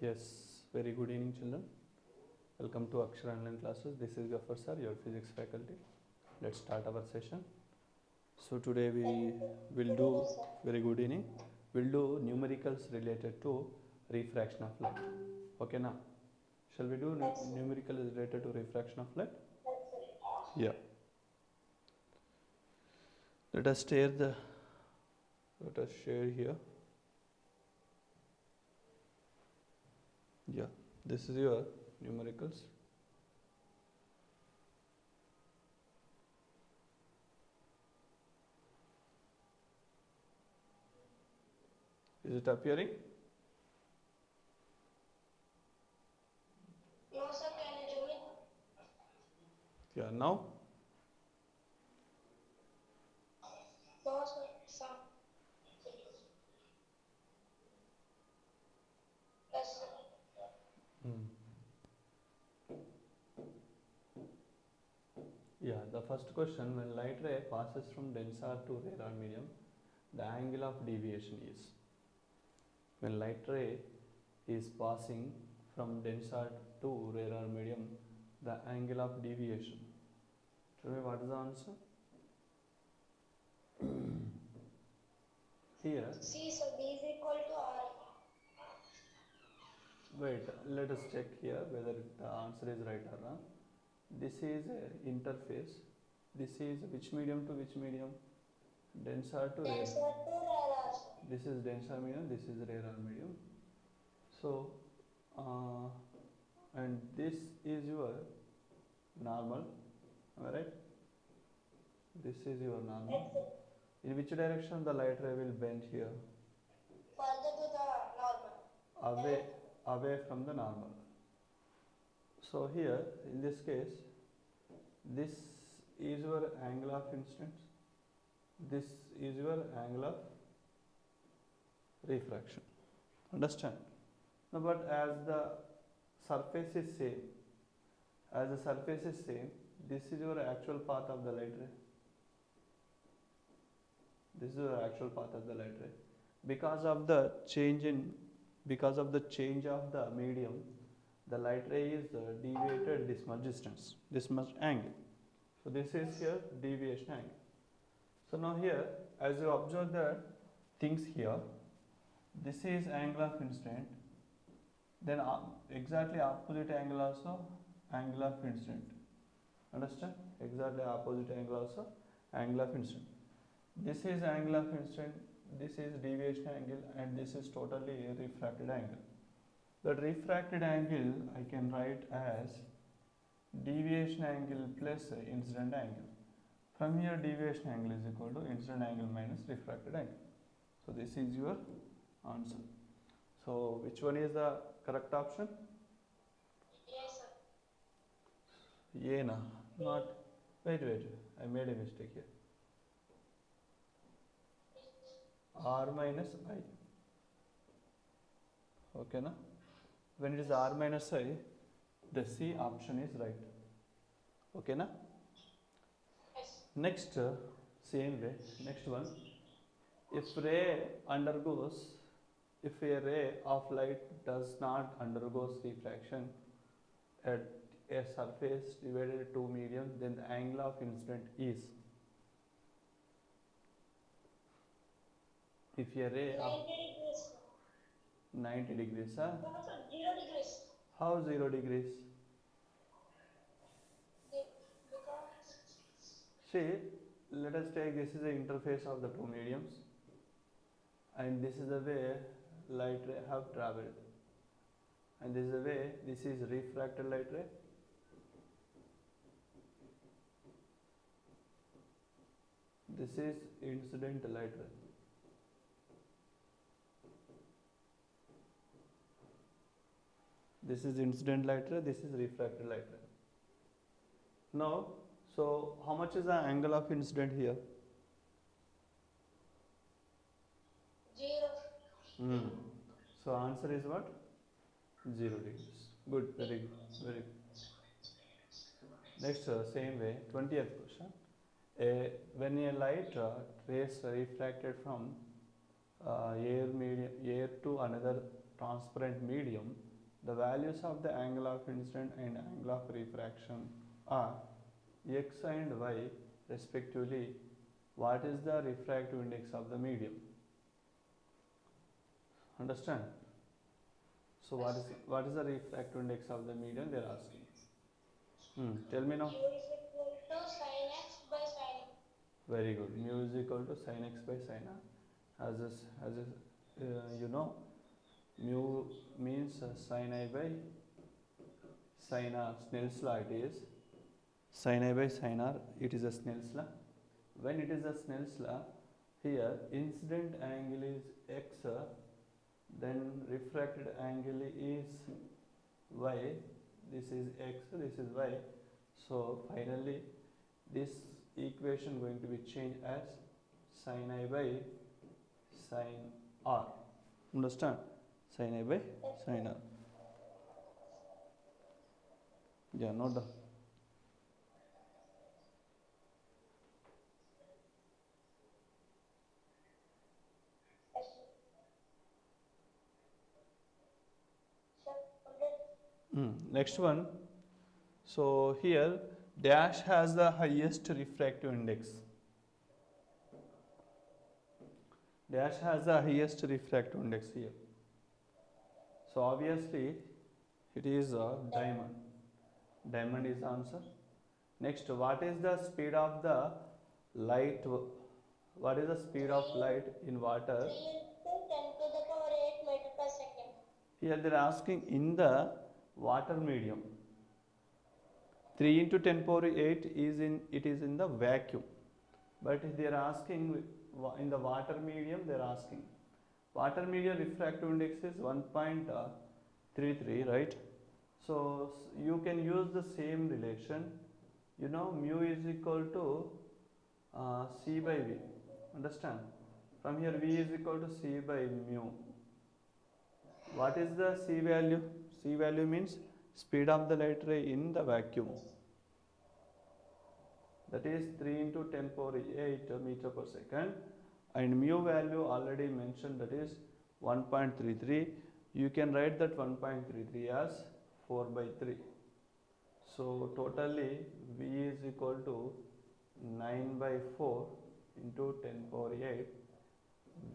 Yes, very good evening, children. Welcome to Akshara Online classes. This is Gafar sir, your physics faculty. Let's start our session. So today we will do very good evening. We'll do numericals related to refraction of light. Okay, now shall we do numericals related to refraction of light? Yeah. Let us share here. Yeah, this is your numericals. Is it appearing? No, sir, can you do it? Yeah, now? No, sir. Yes, sir. Hmm. Yeah, the first question, when light ray passes from denser to rarer medium, the angle of deviation is. When light ray is passing from denser to rarer medium, the angle of deviation. Tell me what is the answer? Here, C, sir, B is equal to R. wait, let us check here whether the answer is right or wrong. This is a interface. This is which medium to which medium? Denser to rarer. Denser to rarer, sir. This is denser medium, this is rarer medium. So, uh, and this is your normal, am I right? This is your normal. Yes, sir. In which direction the light ray will bend here? Further to the normal. Away, away from the normal. So here, in this case, this is your angle of incidence. This is your angle of refraction. Understand? No, but as the surface is same, this is your actual path of the light ray. This is the actual path of the light ray. Because of the change of the medium, the light ray is deviated this much distance, this much angle. So this is here deviation angle. So now here, as you observe the things here, this is angle of incident. Then exactly opposite angle also angle of incident. Understand? Exactly opposite angle also angle of incident. This is angle of incident, this is deviation angle, and this is totally a refracted angle. The refracted angle I can write as deviation angle plus incident angle. From here, deviation angle is equal to incident angle minus refracted angle. So this is your answer. So which one is the correct option? Yes, sir. A na, not. Wait. I made a mistake here. R minus I. Okay na? When it is R minus I, the C option is right. Okay na? Yes. Next, same way. Next one. If a ray of light does not undergoes refraction at a surface divided two medium, then the angle of incident is. If a ray of 90 degrees. 90 degrees, huh? No, sir, 0 degrees. How 0 degrees? Because See, let us take this is the interface of the two mediums, and this is the way light ray have traveled, and this is the way this is refracted light ray. This is incident light ray. This is incident light ray, this is refracted light ray. Now, so how much is the angle of incident here? 0. So answer is what? 0 degrees. Good, very good, very good. Next, same way, 20th question. When a light ray is refracted from air to another transparent medium, the values of the angle of incident and angle of refraction are x and y respectively. What is the refractive index of the medium? Understand? So what is the refractive index of the medium? They are asking. Tell me now. Mu is equal to sin x by sin. Very good. Mu is equal to sin x by sin r. You know, mu means sin I by sin r. Snell's law it is. Sin I by sin r. It is a Snell's law. When it is a Snell's law, here incident angle is x, then refracted angle is y. This is x, this is y. So finally, this equation going to be changed as sin I by sin r. Understand? Sin I by sin r. Yeah, note down. Yes. Sir, complete. Next one. So here dash has the highest refractive index. Dash has the highest refractive index here. So obviously it is a diamond. Diamond is the answer. Next, what is the speed of the light? What is the speed of light in water? 3 into 10 to the power 8 meter per second. Here they are asking in the water medium. 3 into 10 power 8 is in the vacuum. But they are asking in the water medium, they are asking. Water medium refractive index is 1.33, right? So you can use the same relation. You know, mu is equal to C by V. Understand? From here, V is equal to C by mu. What is the C value? C value means speed of the light ray in the vacuum. That is 3 into 10 power 8 meter per second. And mu value already mentioned, that is 1.33. You can write that 1.33 as 4 by 3. So totally V is equal to 9 by 4 into 10 power 8.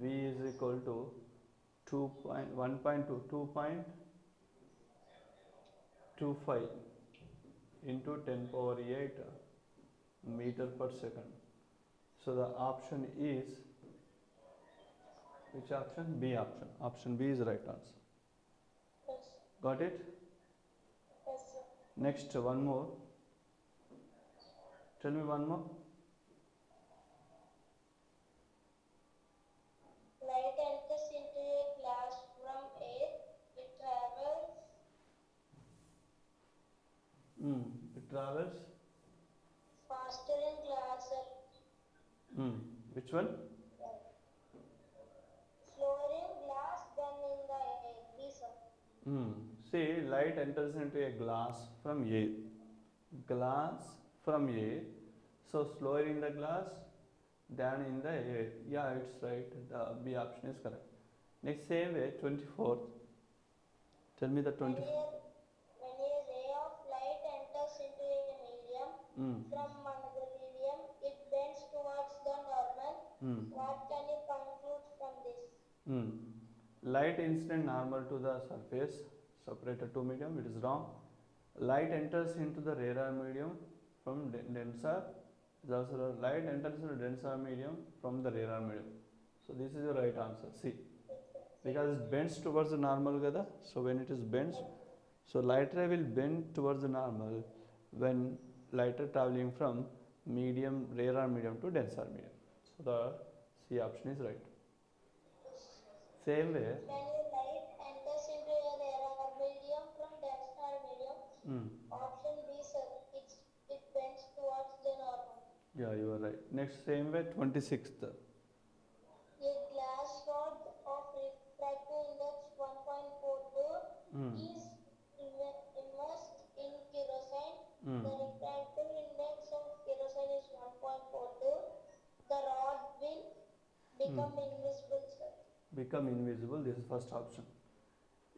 V is equal to 2.25 into 10 power 8 meter per second. So the option is, which option? B option. Option B is the right answer. Yes. Got it? Yes, sir. Next, one more. Tell me one more. Light enters into a glass from air. It travels It travels. faster in glass, Which one? slower in glass than in the air. Please, sir. See, light enters into a glass from air. Glass from air. So slower in the glass than in the air. Yeah, it's right. The B option is correct. Next, same way, 24th. Tell me the 24th. When a ray of light enters into a medium from another medium, it bends towards the normal. What can you conclude from this? Light incident normal to the surface, separated to medium, it is wrong. Light enters into the rarer medium from denser, is also wrong. Light enters into denser medium from the rarer medium. So this is the right answer, C. Because it bends towards the normal gada, so when it is bends, so light ray will bend towards the normal when light ray traveling from medium, rarer medium to denser medium. So the C option is right. Same way. When a light enters into a rarer medium from denser medium, option B, sir, it bends towards the normal. Yeah, you are right. Next, same way, 26th. A glass rod of refractive index 1.42 is immersed in kerosene. The refractive index of kerosene is 1.42. The rod will become invisible, sir. Become invisible, this is first option.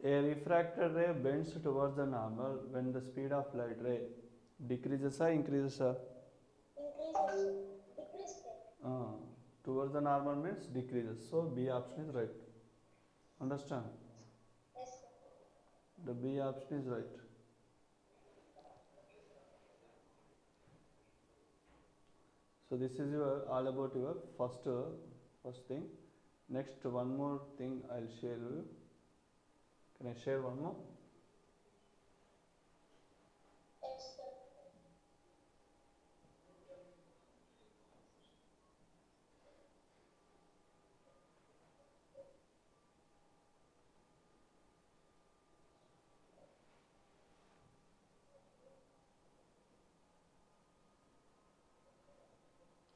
A refracted ray bends towards the normal when the speed of light ray decreases or increases. Increases. Decreases. Uh, Towards the normal means decreases. So B option is right. Understand? Yes, sir. The B option is right. So this is your all about your first thing. Next one more thing I'll share you. Can I share one more? Yes, sir.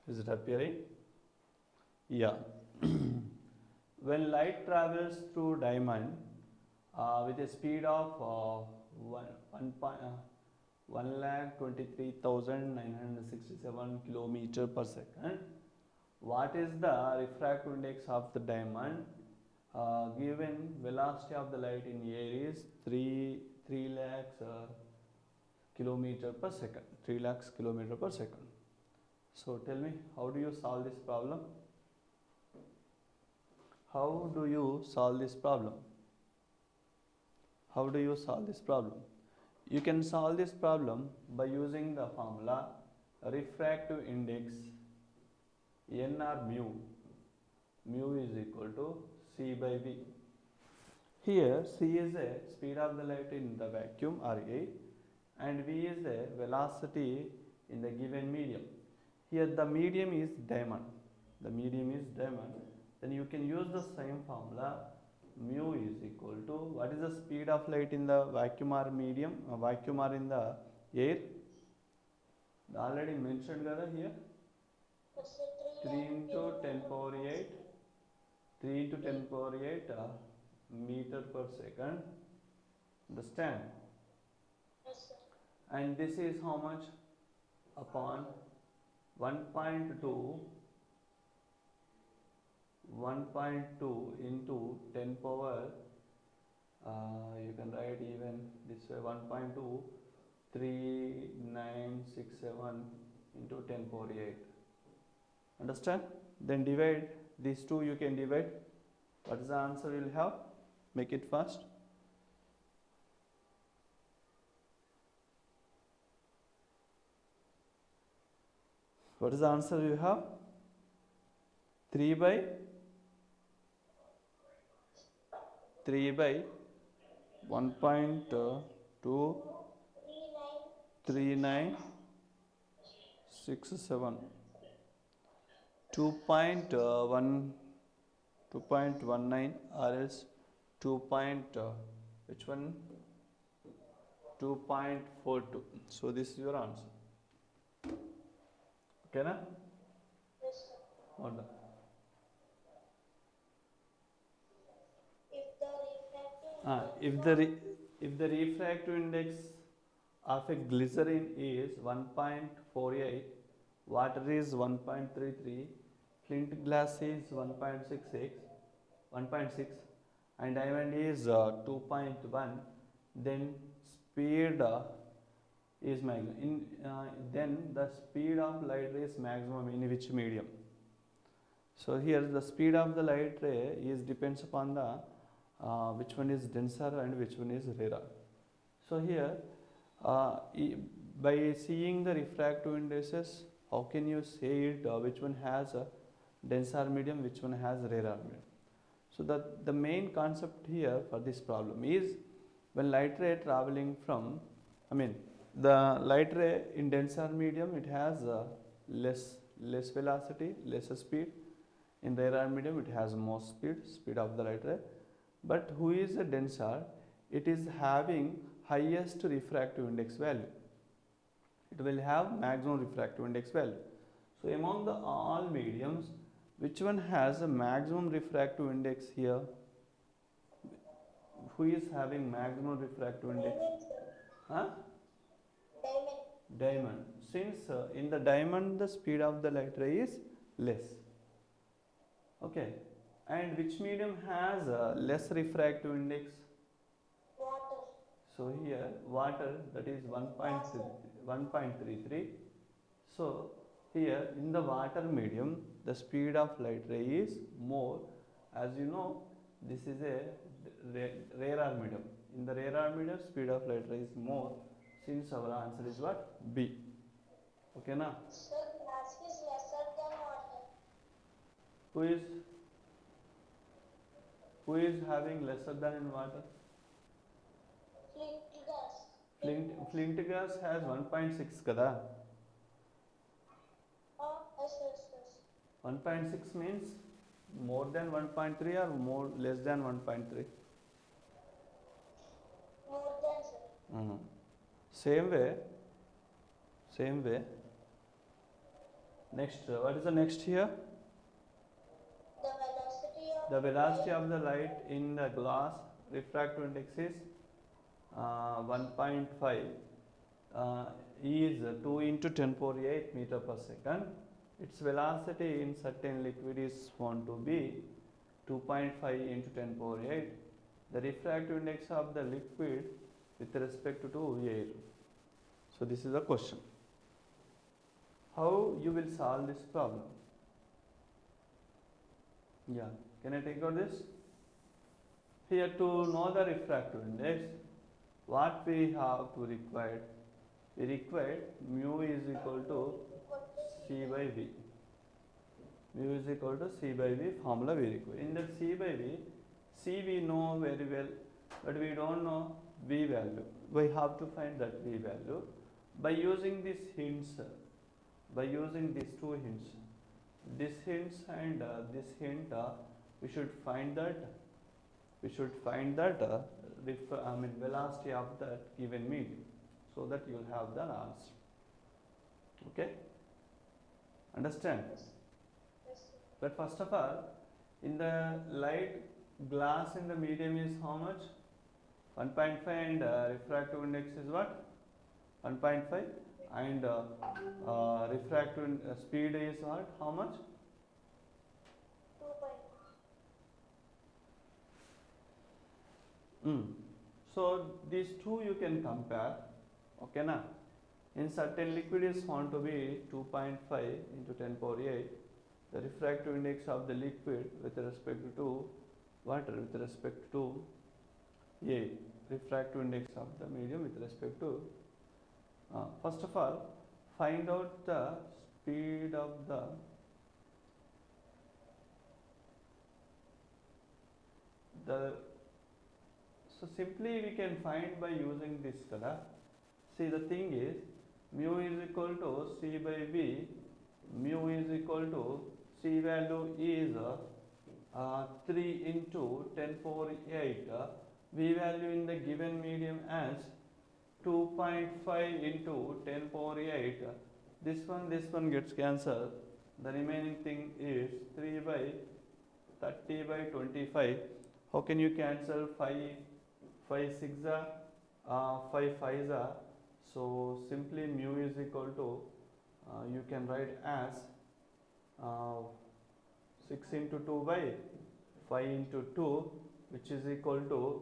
Is it appearing? Yeah. When light travels through diamond with a speed of 1,23,967 kilometer per second, what is the refractive index of the diamond? Given velocity of the light in air is 3 lakhs kilometer per second. 3 lakhs kilometer per second. So tell me, how do you solve this problem? How do you solve this problem? How do you solve this problem? You can solve this problem by using the formula refractive index n or mu. Mu is equal to C by V. Here C is the speed of the light in the vacuum or air and V is the velocity in the given medium. Here the medium is diamond. The medium is diamond. Then you can use the same formula. Mu is equal to what is the speed of light in the vacuum or medium, vacuum or in the air? Already mentioned kada here. Yes, sir. 3 into 10 power 8. 3 into 10 power 8 meter per second. Understand? Yes, sir. And this is how much? Upon 1.2 into 10 power, you can write even this way 1.2 3967 into 10 power 8. Understand? Then divide these two, you can divide. What is the answer you will have? Make it fast. What is the answer you have? 3 by 1.2 3967 2.19 or else 2. Which one? 2.42. So this is your answer. Okay na? Yes, sir. Order. If the refractive index of a glycerin is 1.48, water is 1.33, flint glass is 1.6, and diamond is 2.1, then speed is maximum. Then the speed of light ray is maximum in which medium? So here the speed of the light ray is depends upon the which one is denser and which one is rarer. So here by seeing the refractive indices, how can you say it which one has a denser medium, which one has rarer medium? So the main concept here for this problem is when light ray traveling from, the light ray in denser medium, it has less velocity, lesser speed. In rarer medium, it has more speed of the light ray. But who is a denser? It is having highest refractive index value. It will have maximum refractive index value. So among the all mediums, which one has a maximum refractive index here? Who is having maximum refractive index? Diamond, sir. Huh? Diamond. Diamond. Since in the diamond the speed of the light ray is less. Okay. And which medium has less refractive index? So here water, that is 1.33. So here in the water medium the speed of light ray is more. As you know, this is a rarer medium. In the rarer medium speed of light ray is more, since our answer is what? B. Okay na? Sir, glass is lesser than water. Who is having lesser than in water? Flint gas. Flint gas has 1.6 kada. Yes, yes, yes. 1.6 means more than 1.3 or more less than 1.3? More than, sir. Same way. Next, what is the next here? The velocity of The velocity of the light in the glass refractive index is 1.5 is 2 into 10 power 8 meter per second. Its velocity in certain liquid is found to be 2.5 into 10 power 8. The refractive index of the liquid with respect to air. So this is the question. How you will solve this problem? Yeah, can I take out this? Here, to know the refractive index, what we have to require? We require mu is equal to C by V. Mu is equal to C by V formula we require. In that C by V, C we know very well, but we don't know V value. We have to find that V value by using these hints, by using these two hints. This hints and this hint, we should find that velocity of that given medium, so that you will have the answer. Okay? Understand? Yes, sir. But first of all, in the light, glass in the medium is how much? 1.5 and refractive index is what? 1.5 and refractive speed is what? How much? 2.5. So these two you can compare. Okay na? In certain liquid is found to be 2.5 into 10 power 8. The refractive index of the liquid with respect to water with respect to A. Refractive index of the medium with respect to first of all, find out the speed of the so simply we can find by using this color. See, the thing is, mu is equal to C by V. Mu is equal to C value is 3 into 10 power 8. V value in the given medium as 2.5 into 10 power 8. This one gets cancelled. The remaining thing is 3 by 30 by 25. How can you cancel 5 6 5 5s? So simply mu is equal to you can write as 6 into 2 by 5 into 2, which is equal to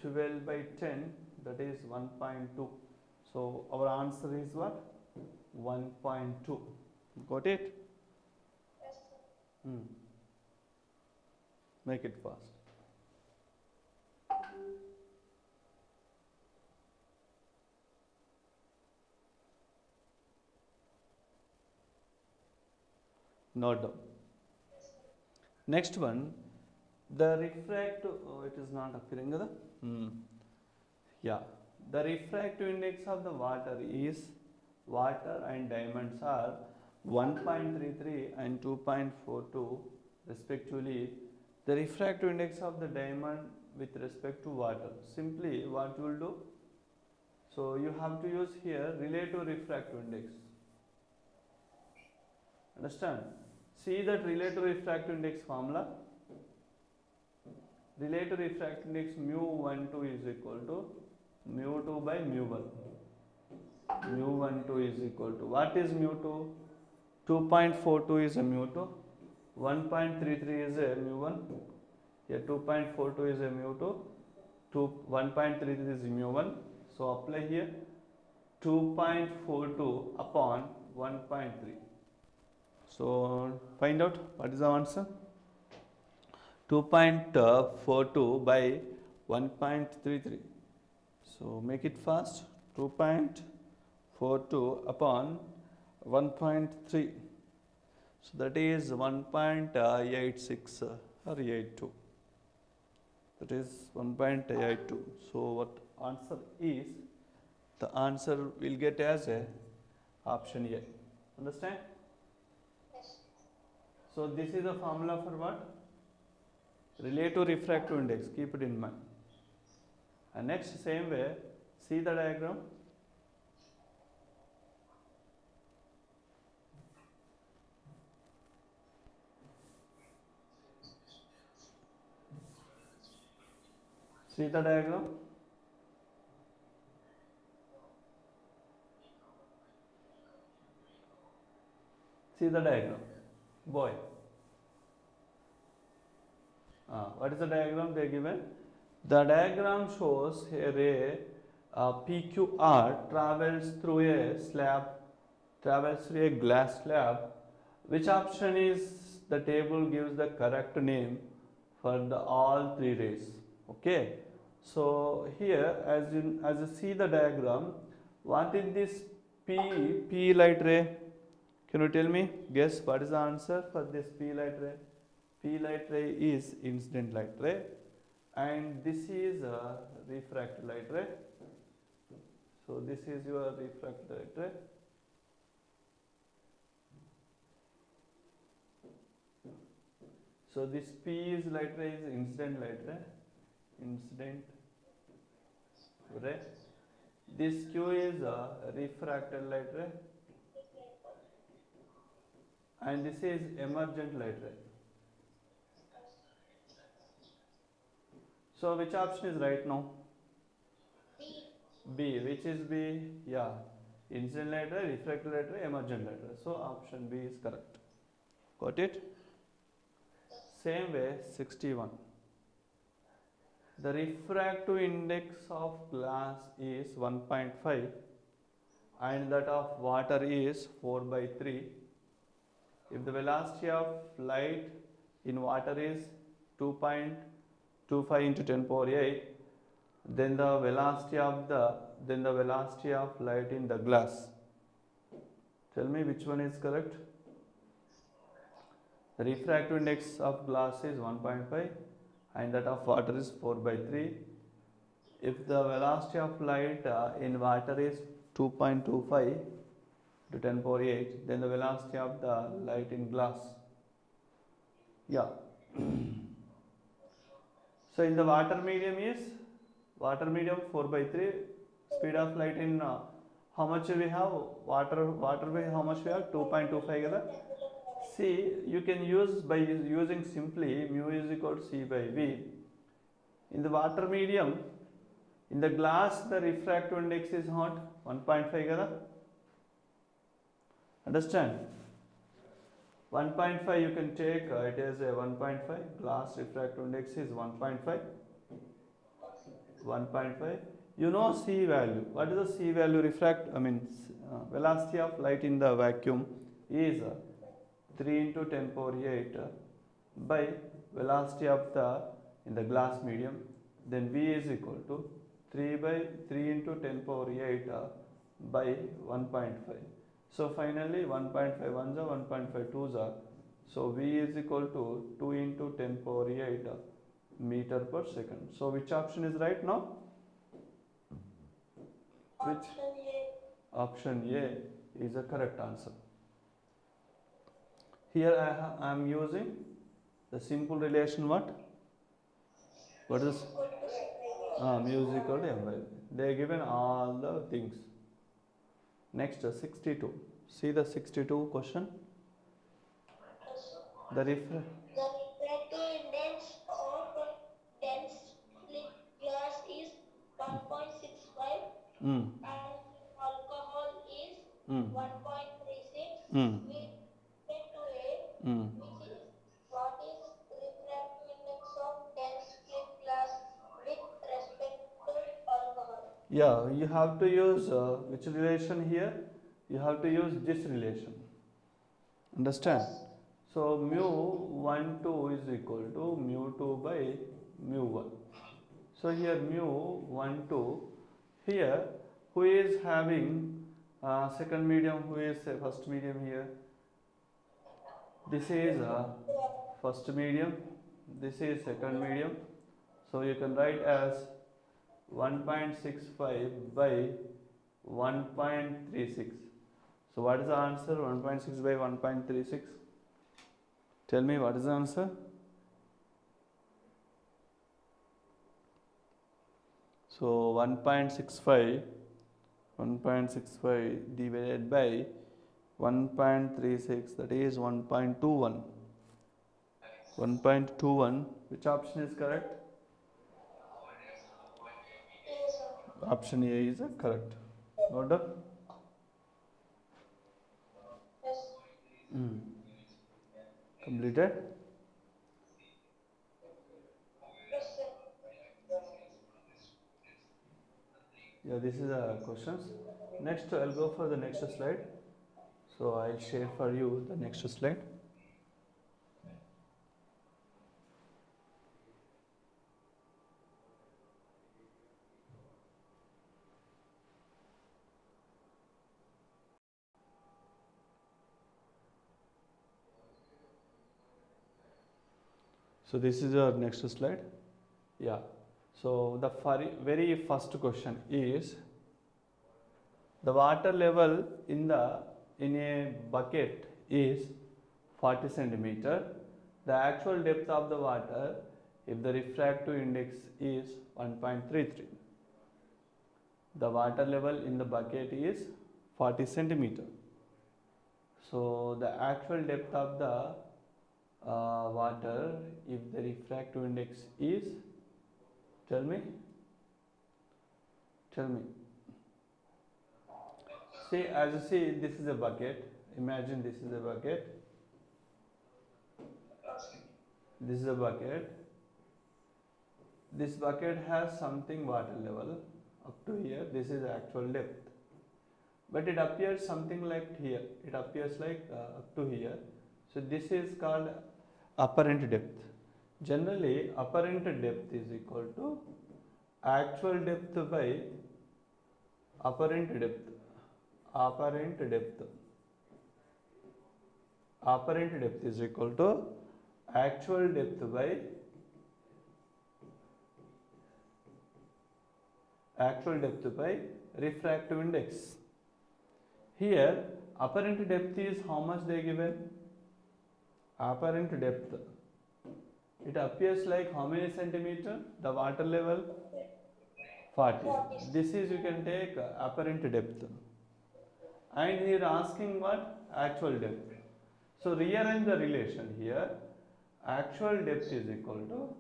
12 by 10, that is 1.2. So our answer is what? 1.2. Got it? Yes, sir. Make it fast. Note down. Next one, the refractive, it is not appearing. Yeah, the refractive index of the water is, water and diamonds are 1.33 and 2.42 respectively. The refractive index of the diamond with respect to water, simply what you will do? So you have to use here relative refractive index. Understand? See that relative refractive index formula. Relative refractive index mu12 is equal to mu2 by mu1. Mu12 is equal to, what is mu2? 2.42 is a mu2. 1.33 is a mu1. Here 2.42 is a mu2. 1.33 is mu1. So apply here 2.42 upon 1.3. So find out what is the answer. 2.42 by 1.33. So make it fast. 2.42 upon 1.3. So that is 1.86 or 82. That is 1.82. So what answer is? The answer will get as a option A. Understand? Yes. So this is the formula for what? Relative refractive index. Keep it in mind. And next, same way, see the diagram. See the diagram. See the diagram. Boy. What is the diagram they are given? The diagram shows a ray PQR travels through a slab, travels through a glass slab. Which option is the table gives the correct name for the all three rays? Okay. So here, as you see the diagram, what is this P light ray? Can you tell me? Guess what is the answer for this P light ray? P light ray is incident light ray, and this is a refracted light ray. So this is your refracted light ray. So this P is light ray is incident light ray. Incident ray. This Q is a refracted light ray, and this is emergent light ray. So which option is right now? B. B. Which is B? Yeah. Incident light ray, refracted light ray, emergent light ray. So option B is correct. Got it? Same way, 61. The refractive index of glass is 1.5 and that of water is 4 by 3. If the velocity of light in water is 2.25 into 10 power 8, then the velocity of light in the glass. Tell me which one is correct. The refractive index of glass is 1.5 and that of water is 4 by 3. If the velocity of light in water is 2.25 to 10 power 8, then the velocity of the light in glass. Yeah. So in the water medium 4 by 3. Speed of light in how much we have? Water by how much we have? 2.25 kada? See, you can use by using simply mu is equal to C by V. In the water medium, in the glass, the refractive index is not 1.5 kada? Understand? 1.5 you can take it as a 1.5. Glass refractive index is 1.5. 1.5. You know C value. What is the C value? Velocity of light in the vacuum is 3 into 10 power 8 by velocity of the in the glass medium. Then V is equal to 3 into 10 power 8 by 1.5. So finally 1.5 ones are 1.5 twos are. So V is equal to 2 into 10 power 8 meter per second. So which option is right now? Which? Option A. Option A is the correct answer. Here I am using the simple relation what? What is Equal to C by V. mu is equal to m by V. They are given all the things. Next 62. See the 62 question. Yes. The refract. The refractive index of a dense split glass is 1.65 Mm. and alcohol is Mm. 1.36 Mm. with respect to A, Mm. which is what is refractive index of dense split glass with respect Yeah, you have to use which relation here? You have to use this relation. Understand? Yes. So mu 1 2 is equal to mu 2 by mu 1. So here mu 1 2, here who is having second medium, who is first medium here? This is first medium, this is second medium. So you can write as 1.65 by 1.36. So what is the answer? 1.6 by 1.36. Tell me what is the answer? So 1.65 divided by 1.36, that is 1.21. 1.21, which option is correct? Yes, sir. Option A is correct. Noted down? Yes. Completed? Yes, sir. Yeah, this is the questions. Next, I'll go for the next slide. So I'll share for you the next slide. So this is our next slide. Yeah. So the very first question is, the water level in a bucket is 40 centimeter. The actual depth of the water, if the refractive index is 1.33. The water level in the bucket is 40 centimeter. So the actual depth of the water, if the refractive index is, tell me. See, as you see, this is a bucket. Imagine this is a bucket. This is a bucket. This bucket has something water level up to here. This is actual depth. But it appears something like here. It appears like up to here. So this is called apparent depth. Generally, apparent depth is equal to actual depth by apparent depth. Apparent depth is equal to actual depth by refractive index. Here apparent depth is how much they given? Apparent depth, it appears like how many centimeter? The water level 40. This is, you can take apparent depth. And here asking what? Actual depth. So rearrange the relation here. Actual depth is equal to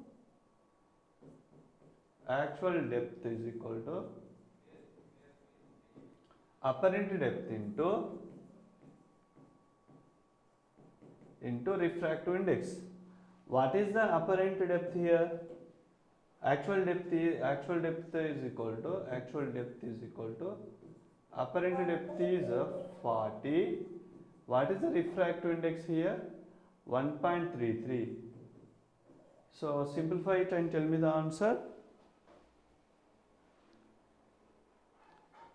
apparent depth into refractive index. What is the apparent depth here? Actual depth is equal to apparent depth is 40. What is the refractive index here? 1.33. So simplify it and tell me the answer.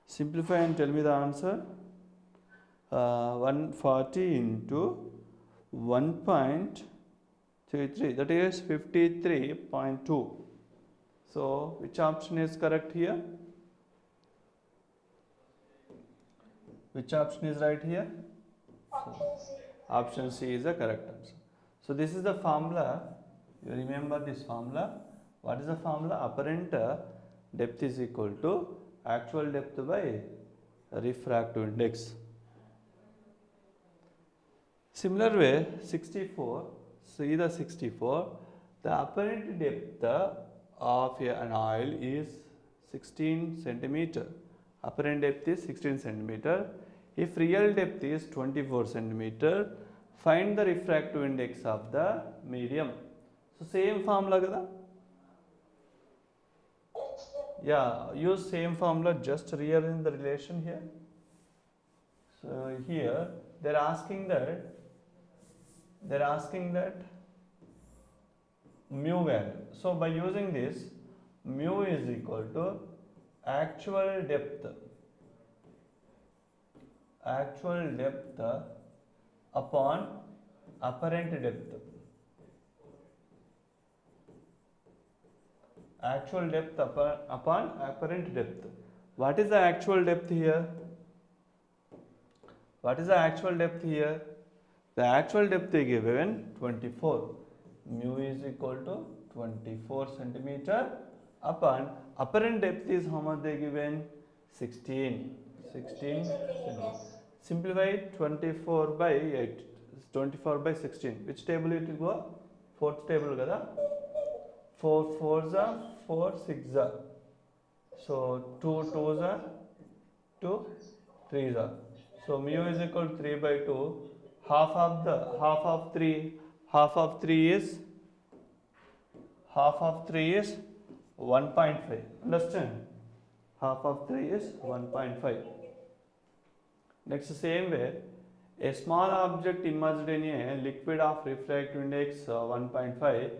Simplify and tell me the answer. 140 into 1.33, that is 53.2. So which option is correct here? Which option is right here? Option C. Option C is the correct answer. So this is the formula. You remember this formula. What is the formula? Apparent depth is equal to actual depth by refractive index. Similar way, 64. See the 64. The apparent depth of an oil is 16 centimeter. Apparent depth is 16 centimeter. If real depth is 24 centimeter, find the refractive index of the medium. So same formula kada? Yeah, use same formula, just rearrange the relation here. So here they're asking that mu value. So by using this, mu is equal to actual depth upon apparent depth. Actual depth upon apparent depth. What is the actual depth here? What is the actual depth here? The actual depth is given 24. Mu is equal to 24 centimeter upon apparent depth is how much they given? 16. 16 centimeter. Simplify 24 by 8. 24 by 16. Which table it will go? Fourth table kada? 4 4s are 4 6s are. So 2 2s are 2 3s are. So mu is equal to 3 by 2. Half of 3 is 1.5. Understand? Half of 3 is 1.5. Next, same way, a small object immersed in a liquid of refractive index 1.5.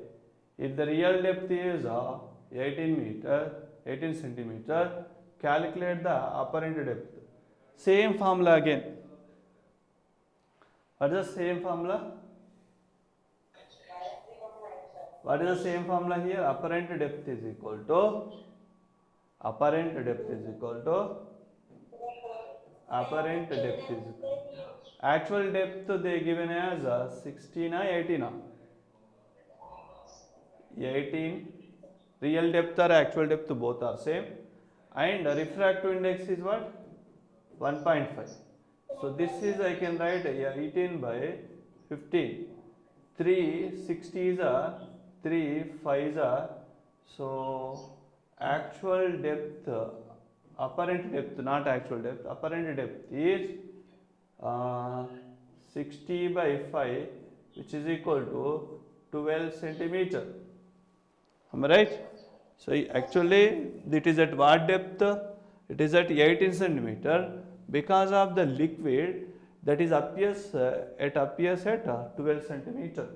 If the real depth is 18 centimeter, calculate the apparent depth. Same formula again. What is the same formula? What is the same formula here? Apparent depth is equal to apparent depth is actual depth they given as 16 or 18. 18. Real depth or actual depth both are same, and refractive index is what? 1.5. So this is, I can write 18 by 15. 3 60s are 3 5s are. So actual depth, apparent depth, not actual depth, apparent depth is 60 by 5, which is equal to 12 centimeter. Am I right? So actually it is at what depth? It is at 18 centimeter because of the liquid that is appears at 12 centimeter.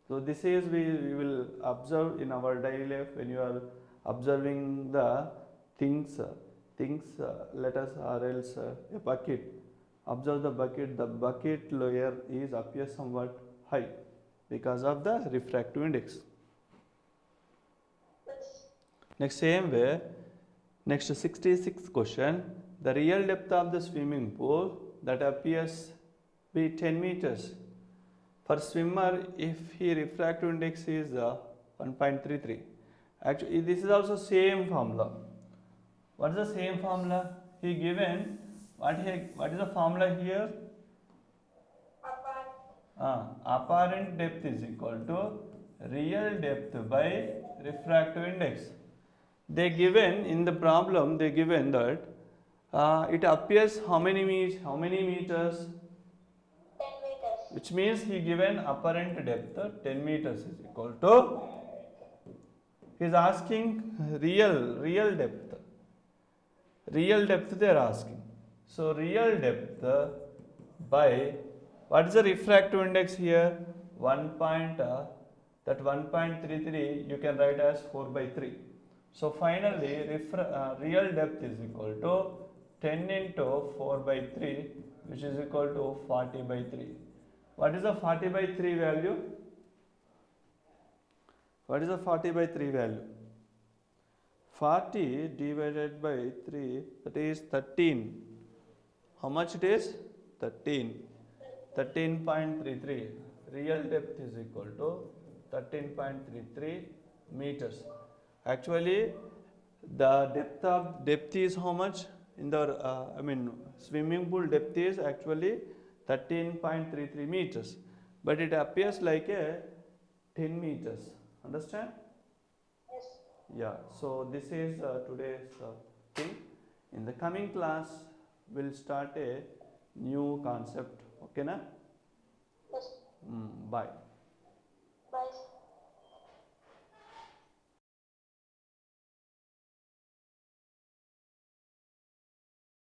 So this is we will observe in our daily life when you are observing the things, let us or else a bucket. Observe the bucket layer is appears somewhat high because of the refractive index. Next, same way, next 66th question, the real depth of the swimming pool that appears be 10 meters. For swimmer, if he refractive index is 1.33. Actually, this is also same formula. What is the same formula? He given, what is the formula here? Apparent depth is equal to real depth by refractive index. They given in the problem, they given that it appears how many meters? 10 meters. Which means he given apparent depth 10 meters is equal to, he is asking real depth they are asking. So real depth by, what is the refractive index here? 1.33 you can write as 4 by 3. So finally real depth is equal to 10 into 4 by 3, which is equal to 40 by 3. What is the 40 by 3 value? What is the 40 by 3 value? 40 divided by 3, that is 13. How much it is? 13. 13.33. Real depth is equal to 13.33 meters. Actually, the depth is how much? In the swimming pool depth is actually 13.33 meters, but it appears like a 10 meters. Understand? Yes. Yeah. So this is today's thing. In the coming class, we'll start a new concept. Okay, na? Yes. Bye.